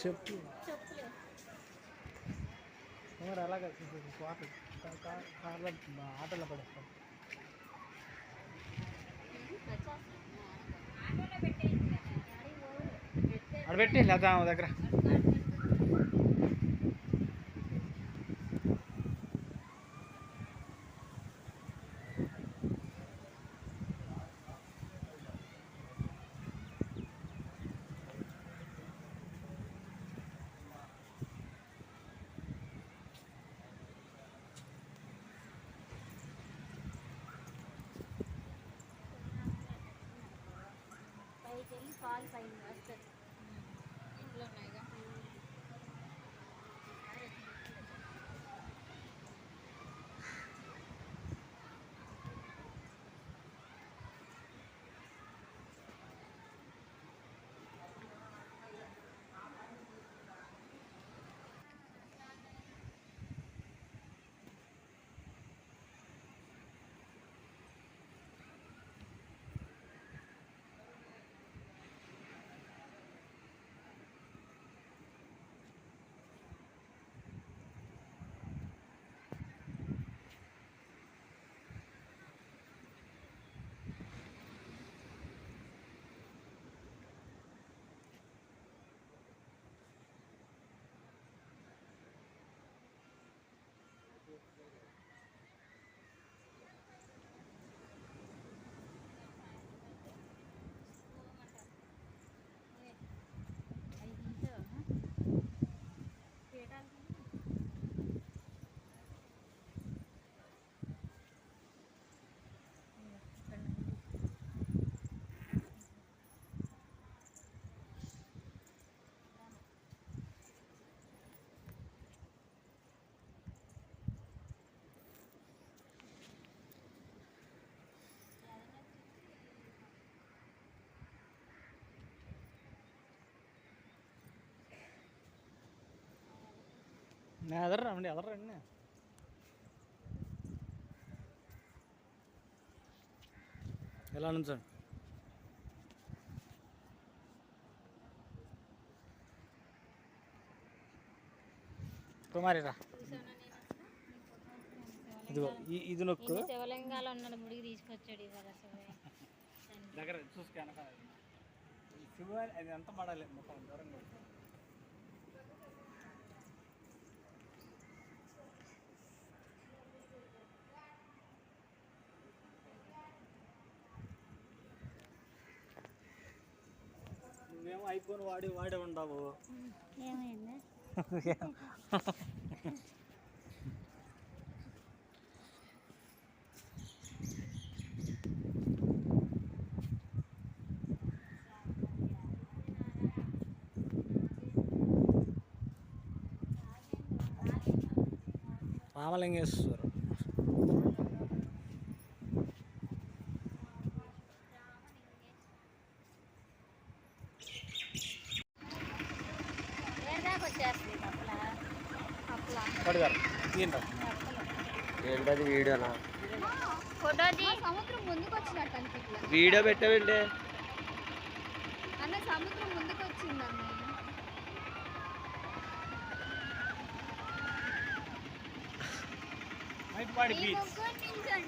చెప్పు మరి అలాగే కార్లో ఆటోలో పడేస్తాం. అక్కడ పెట్టి లేదా దగ్గర పాలు పైన వస్తుంది ఇంట్లో ఉన్నాయిగా. ఎదరండి ఎదరండి ఎలా నుంచండి కుమారిరా ఇదిగో ఇది నొక్కు శివలింగాలు ఉన్నాడు గుడికి తీసుకొచ్చాడు ఇవాళ దగ్గర చూసుకు శివ అది ఎంత పడాలి మొత్తం దూరంగా నువ్వేమో ఐఫోన్ వాడే ఉండవు. ఏమైంది రామలింగేశ్వరం ఏంటది వీడియోనా? సముద్రం ముందుకు వచ్చినట్టు అనిపించలేదు. వీడియో పెట్టావంటే అన్న సముద్రం ముందుకు వచ్చిందన్న. బీచ్